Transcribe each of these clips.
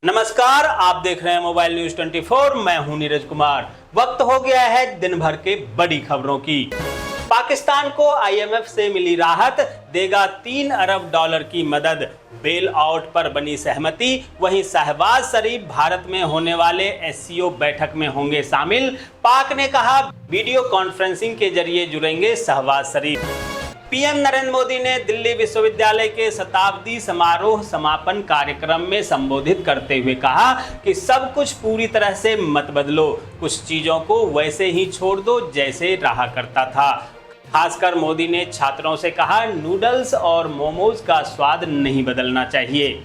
नमस्कार, आप देख रहे हैं मोबाइल न्यूज 24। मैं हूं नीरज कुमार। वक्त हो गया है दिन भर के बड़ी खबरों की। पाकिस्तान को आईएमएफ से मिली राहत, देगा $3 अरब की मदद। बेल आउट पर बनी सहमति। वहीं शहबाज शरीफ भारत में होने वाले एससीओ बैठक में होंगे शामिल। पाक ने कहा वीडियो कॉन्फ्रेंसिंग के जरिए जुड़ेंगे शहबाज शरीफ। पीएम नरेंद्र मोदी ने दिल्ली विश्वविद्यालय के शताब्दी समारोह समापन कार्यक्रम में संबोधित करते हुए कहा कि सब कुछ पूरी तरह से मत बदलो, कुछ चीजों को वैसे ही छोड़ दो जैसे रहा करता था। खासकर मोदी ने छात्रों से कहा नूडल्स और मोमोज का स्वाद नहीं बदलना चाहिए।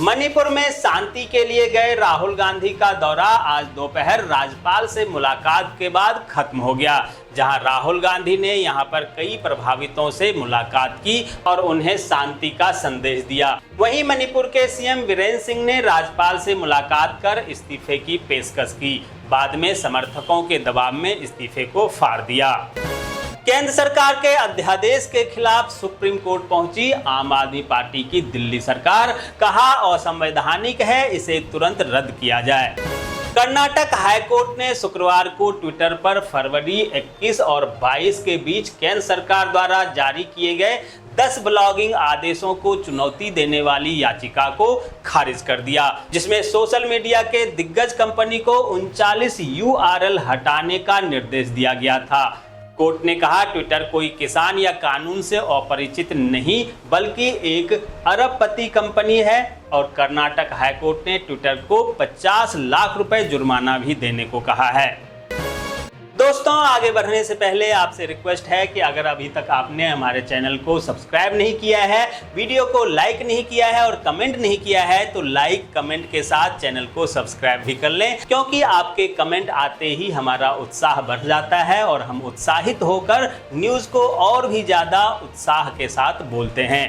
मणिपुर में शांति के लिए गए राहुल गांधी का दौरा आज दोपहर राज्यपाल से मुलाकात के बाद खत्म हो गया, जहां राहुल गांधी ने यहां पर कई प्रभावितों से मुलाकात की और उन्हें शांति का संदेश दिया। वहीं मणिपुर के सीएम वीरेंद्र सिंह ने राज्यपाल से मुलाकात कर इस्तीफे की पेशकश की, बाद में समर्थकों के दबाव में इस्तीफे को फाड़ दिया। केंद्र सरकार के अध्यादेश के खिलाफ सुप्रीम कोर्ट पहुंची आम आदमी पार्टी की दिल्ली सरकार। कहा असंवैधानिक है, इसे तुरंत रद्द किया जाए। कर्नाटक हाईकोर्ट ने शुक्रवार को ट्विटर पर फरवरी 21 और 22 के बीच केंद्र सरकार द्वारा जारी किए गए 10 ब्लॉगिंग आदेशों को चुनौती देने वाली याचिका को खारिज कर दिया, जिसमें सोशल मीडिया के दिग्गज कंपनी को 39 URL हटाने का निर्देश दिया गया था। कोर्ट ने कहा ट्विटर कोई किसान या कानून से अपरिचित नहीं बल्कि एक अरबपति कंपनी है, और कर्नाटक हाईकोर्ट ने ट्विटर को 50 लाख रुपए जुर्माना भी देने को कहा है। दोस्तों, आगे बढ़ने से पहले आपसे रिक्वेस्ट है कि अगर अभी तक आपने हमारे चैनल को सब्सक्राइब नहीं किया है, वीडियो को लाइक नहीं किया है और कमेंट नहीं किया है, तो लाइक कमेंट के साथ चैनल को सब्सक्राइब भी कर लें, क्योंकि आपके कमेंट आते ही हमारा उत्साह बढ़ जाता है और हम उत्साहित होकर न्यूज़ को और भी ज़्यादा उत्साह के साथ बोलते हैं।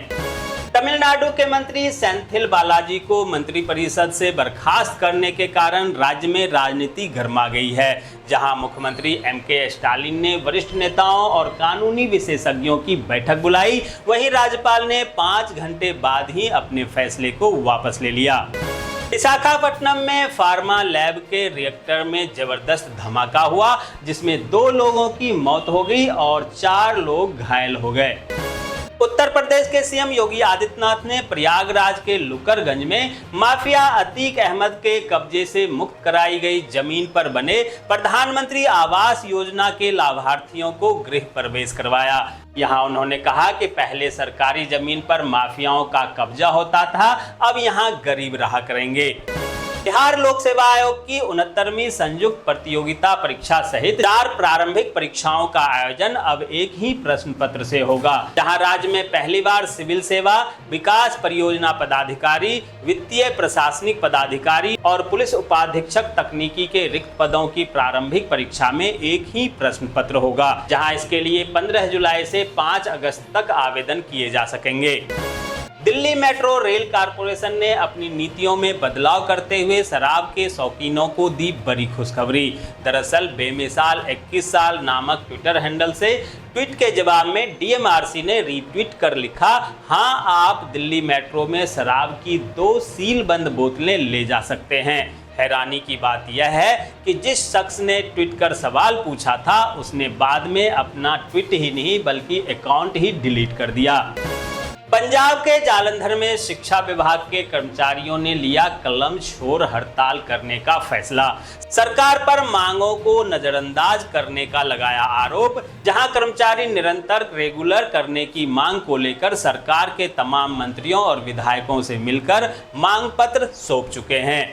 तमिलनाडु के मंत्री सेंथिल बालाजी को मंत्रिपरिषद से बर्खास्त करने के कारण राज्य में राजनीति गर्मा गई है, जहां मुख्यमंत्री MK स्टालिन ने वरिष्ठ नेताओं और कानूनी विशेषज्ञों की बैठक बुलाई। वहीं राज्यपाल ने 5 घंटे बाद ही अपने फैसले को वापस ले लिया। विशाखापट्टनम में फार्मा लैब के रिएक्टर में जबरदस्त धमाका हुआ, जिसमें 2 लोगों की मौत हो गई और 4 लोग घायल हो गए। उत्तर प्रदेश के सीएम योगी आदित्यनाथ ने प्रयागराज के लुकरगंज में माफिया अतीक अहमद के कब्जे से मुक्त कराई गई जमीन पर बने प्रधानमंत्री आवास योजना के लाभार्थियों को गृह प्रवेश करवाया। यहां उन्होंने कहा कि पहले सरकारी जमीन पर माफियाओं का कब्जा होता था, अब यहां गरीब रहा करेंगे। बिहार लोक सेवा आयोग की 69वीं संयुक्त प्रतियोगिता परीक्षा सहित 4 प्रारंभिक परीक्षाओं का आयोजन अब एक ही प्रश्न पत्र से होगा, जहां राज्य में पहली बार सिविल सेवा, विकास परियोजना पदाधिकारी, वित्तीय प्रशासनिक पदाधिकारी और पुलिस उपाधीक्षक तकनीकी के रिक्त पदों की प्रारंभिक परीक्षा में एक ही प्रश्न पत्र होगा, जहां इसके लिए 15 जुलाई से 5 अगस्त तक आवेदन किए जा सकेंगे। दिल्ली मेट्रो रेल कारपोरेशन ने अपनी नीतियों में बदलाव करते हुए शराब के शौकीनों को दी बड़ी खुशखबरी। दरअसल बेमिसाल 21 साल नामक ट्विटर हैंडल से ट्वीट के जवाब में DMRC ने रीट्वीट कर लिखा, हाँ आप दिल्ली मेट्रो में शराब की 2 सीलबंद बोतलें ले जा सकते हैं। हैरानी की बात यह है कि जिस शख्स ने ट्वीट कर सवाल पूछा था, उसने बाद में अपना ट्वीट ही नहीं बल्कि अकाउंट ही डिलीट कर दिया। पंजाब के जालंधर में शिक्षा विभाग के कर्मचारियों ने लिया कलम छोड़ हड़ताल करने का फैसला। सरकार पर मांगों को नजरअंदाज करने का लगाया आरोप, जहां कर्मचारी निरंतर रेगुलर करने की मांग को लेकर सरकार के तमाम मंत्रियों और विधायकों से मिलकर मांग पत्र सौंप चुके हैं।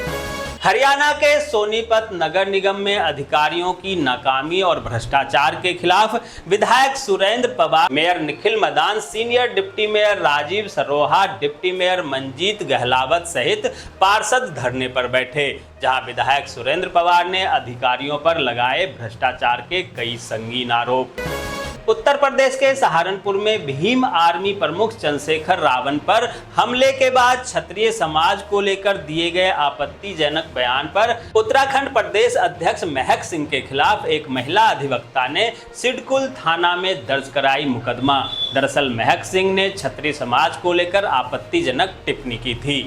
हरियाणा के सोनीपत नगर निगम में अधिकारियों की नाकामी और भ्रष्टाचार के खिलाफ विधायक Surender Pawar, mayor Nikhil Madan, senior deputy mayor Rajeev Saroha, deputy mayor Manjeet Gahlawat सहित पार्षद धरने पर बैठे, जहां विधायक सुरेंद्र पवार ने अधिकारियों पर लगाए भ्रष्टाचार के कई संगीन आरोप। उत्तर प्रदेश के सहारनपुर में भीम आर्मी प्रमुख चंद्रशेखर रावण पर हमले के बाद क्षत्रिय समाज को लेकर दिए गए आपत्तिजनक बयान पर उत्तराखंड प्रदेश अध्यक्ष महक सिंह के खिलाफ एक महिला अधिवक्ता ने सिडकुल थाना में दर्ज कराई मुकदमा। दरअसल महक सिंह ने क्षत्रिय समाज को लेकर आपत्तिजनक टिप्पणी की थी।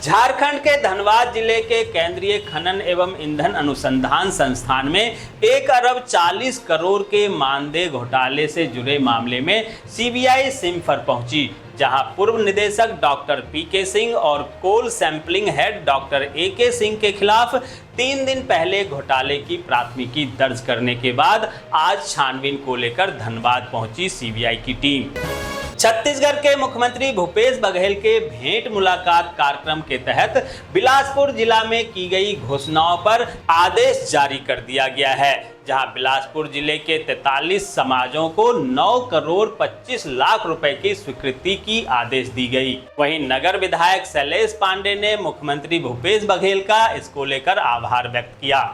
झारखंड के धनबाद जिले के केंद्रीय खनन एवं ईंधन अनुसंधान संस्थान में 1 अरब 40 करोड़ के मानदेय घोटाले से जुड़े मामले में सीबीआई सिम्फर पहुंची, जहां पूर्व निदेशक डॉक्टर पीके सिंह और कोल सैंपलिंग हेड डॉक्टर एके सिंह के खिलाफ 3 दिन पहले घोटाले की प्राथमिकी दर्ज करने के बाद आज छानबीन को लेकर धनबाद पहुंची सीबीआई की टीम। छत्तीसगढ़ के मुख्यमंत्री भूपेश बघेल के भेंट मुलाकात कार्यक्रम के तहत बिलासपुर जिला में की गई घोषणाओं पर आदेश जारी कर दिया गया है, जहां बिलासपुर जिले के 43 समाजों को 9 करोड़ 25 लाख रुपए की स्वीकृति की आदेश दी गई। वहीं नगर विधायक शैलेश पांडे ने मुख्यमंत्री भूपेश बघेल का इसको लेकर आभार व्यक्त किया।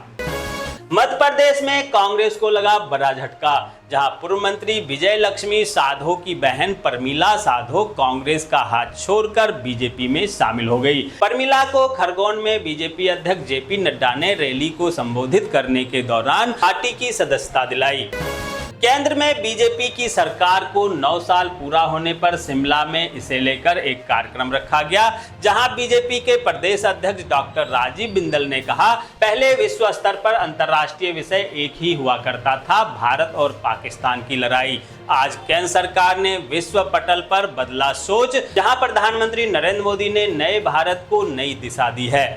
मध्य प्रदेश में कांग्रेस को लगा बड़ा झटका, जहां पूर्व मंत्री विजय लक्ष्मी साधो की बहन परमिला साधो कांग्रेस का हाथ छोड़कर बीजेपी में शामिल हो गई। परमिला को खरगोन में बीजेपी अध्यक्ष जेपी नड्डा ने रैली को संबोधित करने के दौरान पार्टी की सदस्यता दिलाई। केंद्र में बीजेपी की सरकार को 9 साल पूरा होने पर शिमला में इसे लेकर एक कार्यक्रम रखा गया, जहां बीजेपी के प्रदेश अध्यक्ष डॉक्टर राजीव बिंदल ने कहा, पहले विश्व स्तर पर अंतर्राष्ट्रीय विषय एक ही हुआ करता था, भारत और पाकिस्तान की लड़ाई। आज केंद्र सरकार ने विश्व पटल पर बदला सोच, जहां प्रधानमंत्री नरेंद्र मोदी ने नए भारत को नई दिशा दी है।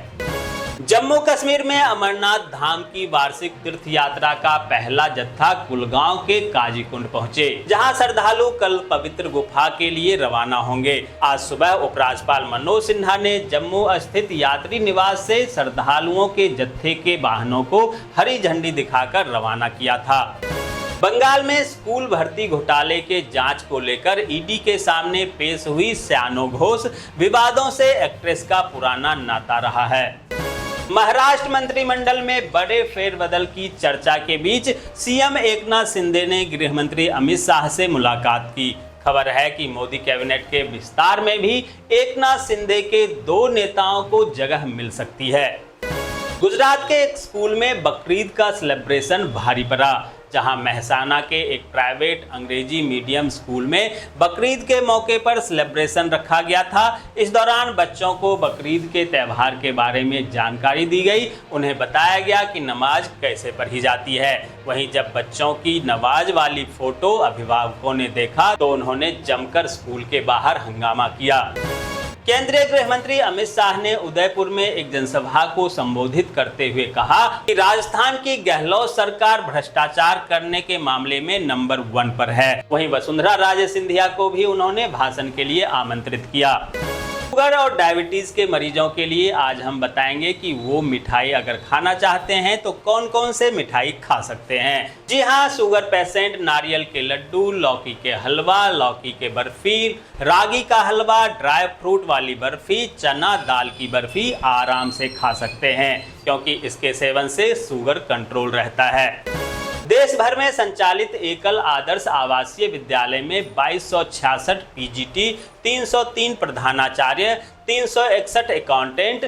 जम्मू कश्मीर में अमरनाथ धाम की वार्षिक तीर्थ यात्रा का पहला जत्था कुलगांव के काजीकुंड पहुंचे, जहां श्रद्धालु कल पवित्र गुफा के लिए रवाना होंगे। आज सुबह उपराज्यपाल मनोज सिन्हा ने जम्मू स्थित यात्री निवास से श्रद्धालुओं के जत्थे के वाहनों को हरी झंडी दिखाकर रवाना किया था। बंगाल में स्कूल भर्ती घोटाले के जांच को लेकर ईडी के सामने पेश हुई श्यानो घोष विवादों से एक्ट्रेस का पुराना नाता रहा है। महाराष्ट्र मंत्रिमंडल में बड़े फेरबदल की चर्चा के बीच सीएम एकनाथ शिंदे ने गृह मंत्री अमित शाह से मुलाकात की। खबर है कि मोदी कैबिनेट के विस्तार में भी एकनाथ शिंदे के 2 नेताओं को जगह मिल सकती है। गुजरात के एक स्कूल में बकरीद का सेलिब्रेशन भारी पड़ा, जहां मेहसाना के एक प्राइवेट अंग्रेजी मीडियम स्कूल में बकरीद के मौके पर सेलिब्रेशन रखा गया था। इस दौरान बच्चों को बकरीद के त्यौहार के बारे में जानकारी दी गई। उन्हें बताया गया कि नमाज कैसे पढ़ी जाती है। वहीं जब बच्चों की नमाज वाली फोटो अभिभावकों ने देखा तो उन्होंने जमकर स्कूल के बाहर हंगामा किया। केंद्रीय गृह मंत्री अमित शाह ने उदयपुर में एक जनसभा को संबोधित करते हुए कहा कि राजस्थान की गहलोत सरकार भ्रष्टाचार करने के मामले में नंबर 1 पर है। वहीं वसुंधरा राजे सिंधिया को भी उन्होंने भाषण के लिए आमंत्रित किया। शुगर और डायबिटीज के मरीजों के लिए आज हम बताएंगे कि वो मिठाई अगर खाना चाहते हैं तो कौन कौन से मिठाई खा सकते हैं। जी हाँ, शुगर पेशेंट नारियल के लड्डू, लौकी के हलवा, लौकी के बर्फी, रागी का हलवा, ड्राई फ्रूट वाली बर्फी, चना दाल की बर्फी आराम से खा सकते हैं, क्योंकि इसके सेवन से शुगर कंट्रोल रहता है। देश भर में संचालित एकल आदर्श आवासीय विद्यालय में 2266 पीजीटी, 303 प्रधानाचार्य, 361 अकाउंटेंट,